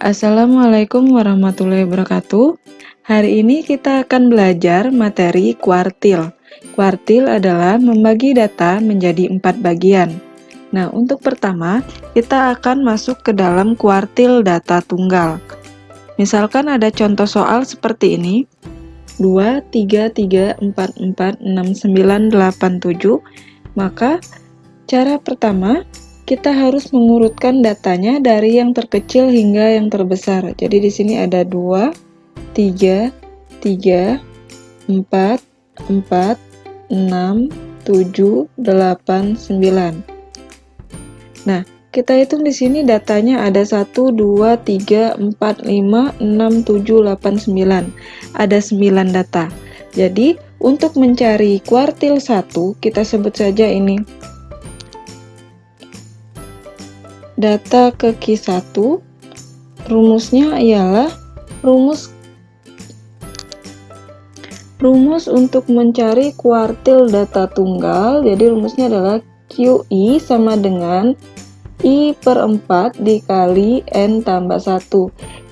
Assalamualaikum warahmatullahi wabarakatuh. Hari ini kita akan belajar materi kuartil. Kuartil adalah membagi data menjadi 4 bagian. Nah, untuk pertama, kita akan masuk ke dalam kuartil data tunggal. Misalkan ada contoh soal seperti ini, 2, 3, 3, 4, 4, 6, 9, 8, 7. Maka, cara pertama, kita harus mengurutkan datanya dari yang terkecil hingga yang terbesar. Jadi di sini ada 2, 3, 3, 4, 4, 6, 7, 8, 9. Nah, kita hitung di sini datanya ada 1, 2, 3, 4, 5, 6, 7, 8, 9. Ada 9 data. Jadi, untuk mencari kuartil 1, kita sebut saja ini data ke Q1, rumusnya ialah rumus untuk mencari kuartil data tunggal. Jadi rumusnya adalah QI sama dengan I per 4 dikali N tambah 1,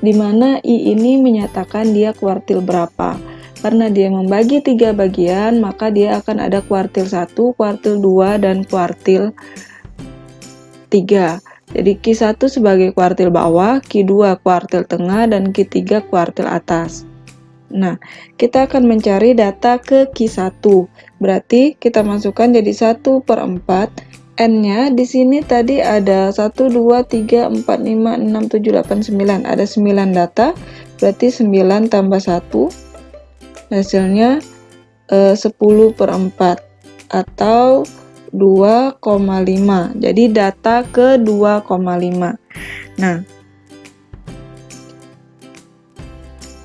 dimana I ini menyatakan dia kuartil berapa. Karena dia membagi 3 bagian, maka dia akan ada kuartil 1, kuartil 2, dan kuartil 3. Jadi Q1 sebagai kuartil bawah, Q2 kuartil tengah, dan Q3 kuartil atas. Nah, kita akan mencari data ke Q1. Berarti kita masukkan jadi 1 per 4. N-nya di sini tadi ada 1, 2, 3, 4, 5, 6, 7, 8, 9. Ada 9 data, berarti 9 tambah 1. Hasilnya 10 per 4 atau 2,5. Jadi data ke 2,5. Nah,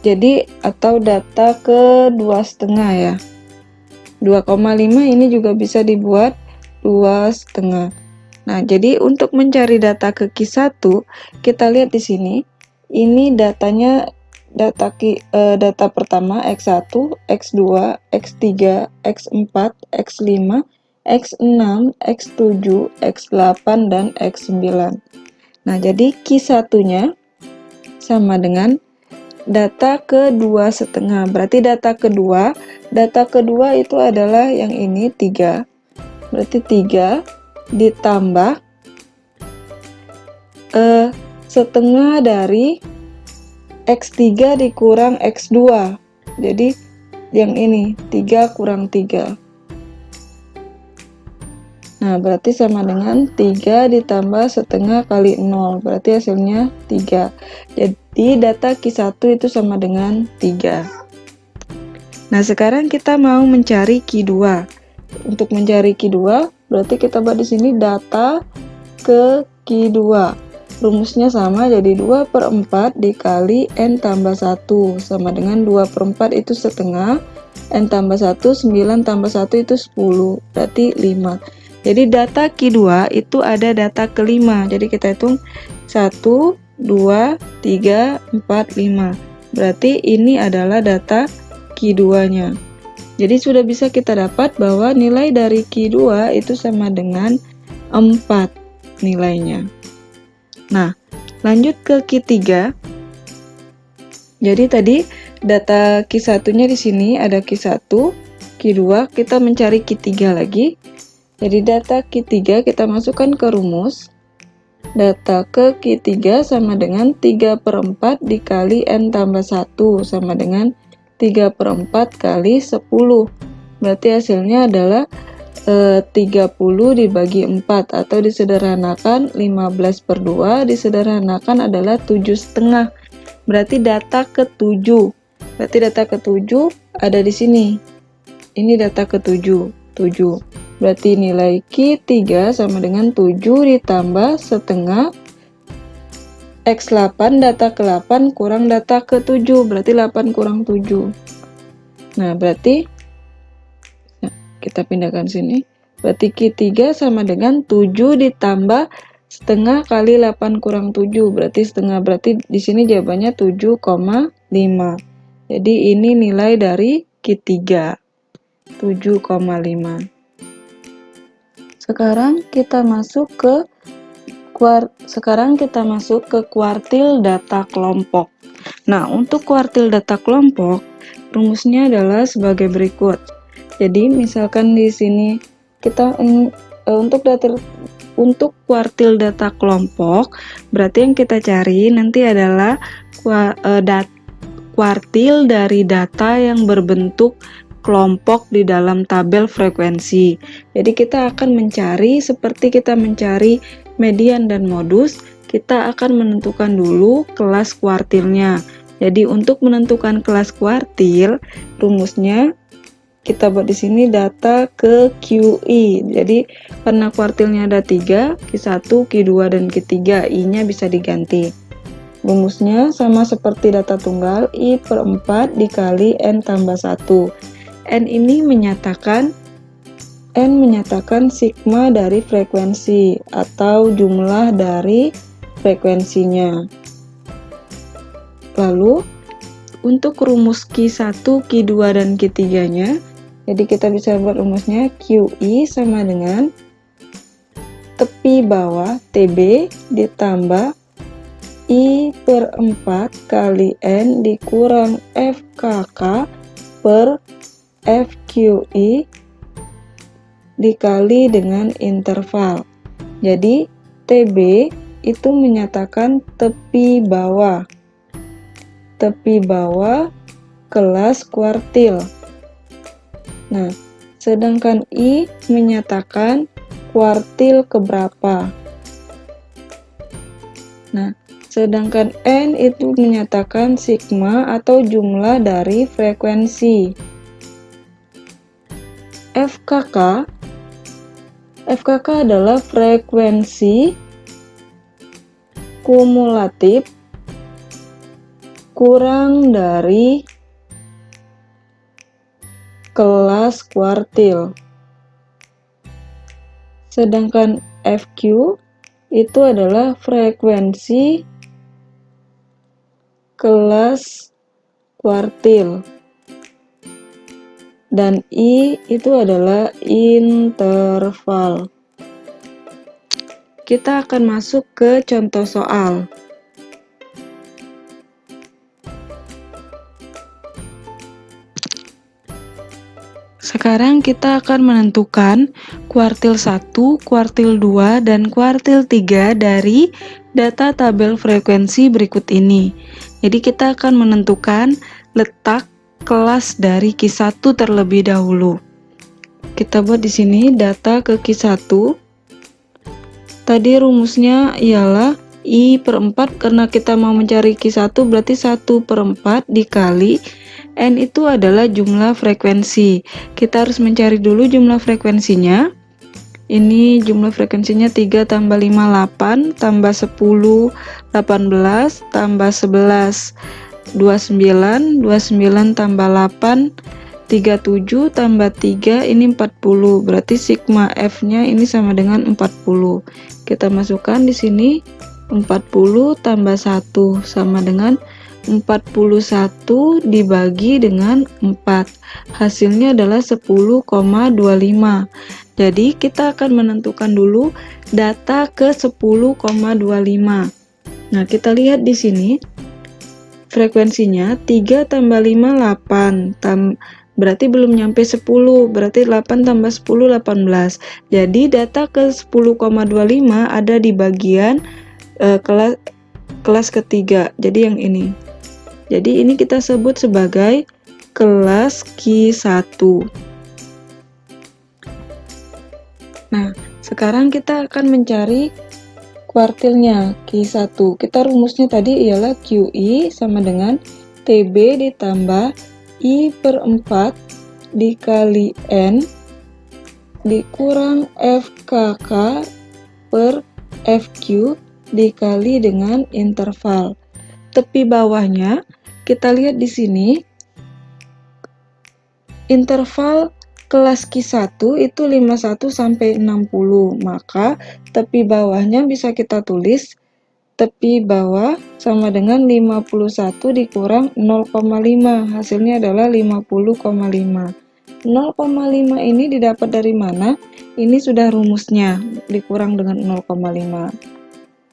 jadi atau data ke 2,5 ya. 2,5 ini juga bisa dibuat 2,5. Nah, jadi untuk mencari data ke Q1, kita lihat di sini. Ini datanya data pertama X1, X2, X3, X4, X5, X6, X7, X8, dan X9. Nah, jadi Q1-nya sama dengan data ke 2,5. Berarti data kedua itu adalah yang ini 3. Berarti 3 ditambah setengah dari X3 dikurang X2. Jadi yang ini 3 kurang 3. Nah, berarti sama dengan 3 ditambah setengah kali 0. Berarti hasilnya 3. Jadi data Q1 itu sama dengan 3. Nah, sekarang kita mau mencari Q2. Untuk mencari Q2, berarti kita buat di sini data ke Q2. Rumusnya sama, jadi 2 per 4 dikali N tambah 1. Sama dengan 2 per 4 itu setengah. N tambah 1, 9 tambah 1 itu 10. Berarti 5. Jadi data Q2 itu ada data kelima. Jadi kita hitung 1, 2, 3, 4, 5. Berarti ini adalah data Q2-nya. Jadi sudah bisa kita dapat bahwa nilai dari Q2 itu sama dengan 4 nilainya. Nah, lanjut ke Q3. Jadi tadi data Q1-nya di sini ada Q1, Q2, kita mencari Q3 lagi. Jadi data Q3 kita masukkan ke rumus. Data ke Q3 sama dengan 3 per 4 dikali N tambah 1 sama dengan 3 per 4 kali 10. Berarti hasilnya adalah 30 dibagi 4 atau disederhanakan 15 per 2 disederhanakan adalah 7,5. Berarti data ke-7. Berarti data ke-7 ada di sini. Ini data ke-7. 7. Berarti nilai Q3 sama dengan 7 ditambah setengah X8 data ke-8 kurang data ke-7. Berarti 8 kurang 7. Nah, berarti kita pindahkan sini. Berarti Q3 sama dengan 7 ditambah setengah kali 8 kurang 7. Berarti setengah. Berarti di sini jawabannya 7,5. Jadi ini nilai dari Q3. 7,5. Sekarang kita masuk ke Sekarang kita masuk ke kuartil data kelompok. Nah, untuk kuartil data kelompok, rumusnya adalah sebagai berikut. Jadi, misalkan di sini kita untuk kuartil data kelompok, berarti yang kita cari nanti adalah kuartil dari data yang berbentuk kelompok di dalam tabel frekuensi. Jadi kita akan mencari seperti kita mencari median dan modus, kita akan menentukan dulu kelas kuartilnya. Jadi untuk menentukan kelas kuartil, rumusnya kita buat di sini data ke QI. Jadi karena kuartilnya ada 3, Q1, Q2 dan Q3, I-nya bisa diganti. Rumusnya sama seperti data tunggal, I/4 dikali N tambah 1. N ini menyatakan sigma dari frekuensi atau jumlah dari frekuensinya. Lalu untuk rumus Q1, Q2 dan Q3 nya, jadi kita bisa buat rumusnya QI sama dengan tepi bawah TB ditambah I/4 kali N dikurang FKK per FQI dikali dengan interval. Jadi TB itu menyatakan tepi bawah kelas kuartil. Nah, sedangkan I menyatakan kuartil keberapa. Nah, sedangkan N itu menyatakan sigma atau jumlah dari frekuensi. FKK adalah frekuensi kumulatif kurang dari kelas kuartil. Sedangkan FQ itu adalah frekuensi kelas kuartil. Dan I itu adalah interval. Kita akan masuk ke contoh soal. Sekarang kita akan menentukan kuartil 1, kuartil 2, dan kuartil 3 dari data tabel frekuensi berikut ini. Jadi kita akan menentukan letak kelas dari Q1 terlebih dahulu. Kita buat di sini data ke Q1. Tadi rumusnya ialah I/4, karena kita mau mencari Q1 berarti 1/4 dikali N itu adalah jumlah frekuensi. Kita harus mencari dulu jumlah frekuensinya. Ini jumlah frekuensinya 3 tambah 5, 8, tambah 10, 18, tambah 11, 29, 29 tambah 8, 37 tambah 3, ini 40. Berarti sigma F-nya ini sama dengan 40. Kita masukkan di sini 40 tambah 1 sama dengan 41 dibagi dengan 4. Hasilnya adalah 10,25. Jadi kita akan menentukan dulu data ke 10,25. Nah, kita lihat di sini frekuensinya 3 tambah 5 8, berarti belum nyampe 10, berarti 8 tambah 10 18. Jadi data ke 10,25 ada di bagian kelas ketiga. Jadi yang ini. Jadi ini kita sebut sebagai kelas Q1. Nah, sekarang kita akan mencari kuartilnya Q1. Kita rumusnya tadi ialah QI sama dengan TB ditambah I/4 dikali N dikurang FKK per FQ dikali dengan interval. Tepi bawahnya kita lihat di sini interval kelas Q1 itu 51 sampai 60. Maka tepi bawahnya bisa kita tulis tepi bawah sama dengan 51 dikurang 0,5. Hasilnya adalah 50,5. 0,5 ini didapat dari mana? Ini sudah rumusnya, dikurang dengan 0,5.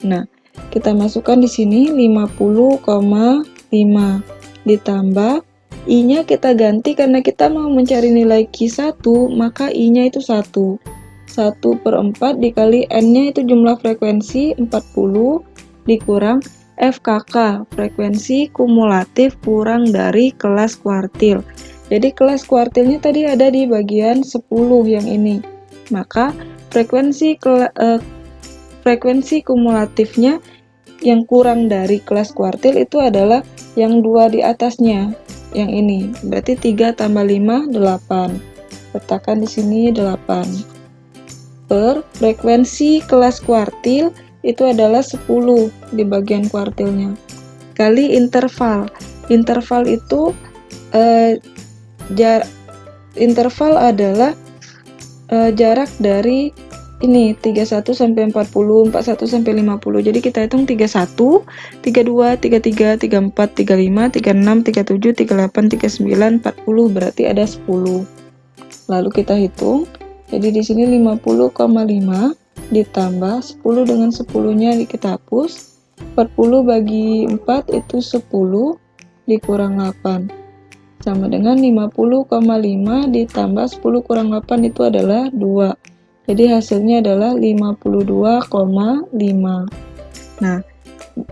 Nah, kita masukkan di sini 50,5 ditambah I-nya kita ganti karena kita mau mencari nilai Q1, maka I-nya itu 1. 1/4 dikali N-nya itu jumlah frekuensi 40 dikurang FKK, frekuensi kumulatif kurang dari kelas kuartil. Jadi kelas kuartilnya tadi ada di bagian 10 yang ini. Maka frekuensi kumulatifnya yang kurang dari kelas kuartil itu adalah yang 2 di atasnya, yang ini. Berarti 3 tambah 5, 8. Letakkan di sini 8. Per frekuensi kelas kuartil itu adalah 10 di bagian kuartilnya. Kali interval. Interval itu interval adalah jarak dari ini 31 sampai 40, 41 sampai 50. Jadi kita hitung 31, 32, 33, 34, 35, 36, 37, 38, 39, 40, berarti ada 10. Lalu kita hitung. Jadi di sini 50,5 ditambah 10 dengan 10-nya kita hapus. 40 bagi 4 itu 10 dikurang 8. Sama dengan 50,5 ditambah 10 kurang 8 itu adalah 2. Jadi hasilnya adalah 52,5. Nah,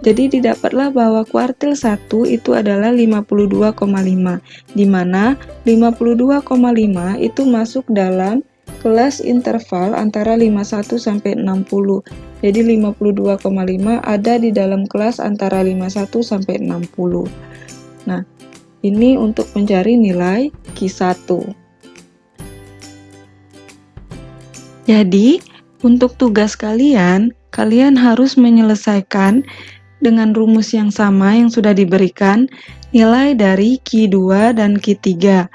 jadi didapatlah bahwa kuartil 1 itu adalah 52,5, di mana 52,5 itu masuk dalam kelas interval antara 51 sampai 60. Jadi 52,5 ada di dalam kelas antara 51 sampai 60. Nah, ini untuk mencari nilai Q1. Jadi, untuk tugas kalian harus menyelesaikan dengan rumus yang sama yang sudah diberikan nilai dari Q2 dan Q3.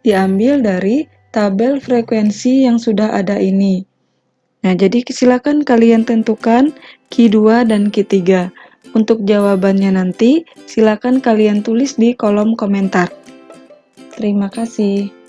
Diambil dari tabel frekuensi yang sudah ada ini. Nah, jadi silakan kalian tentukan Q2 dan Q3. Untuk jawabannya nanti, silakan kalian tulis di kolom komentar. Terima kasih.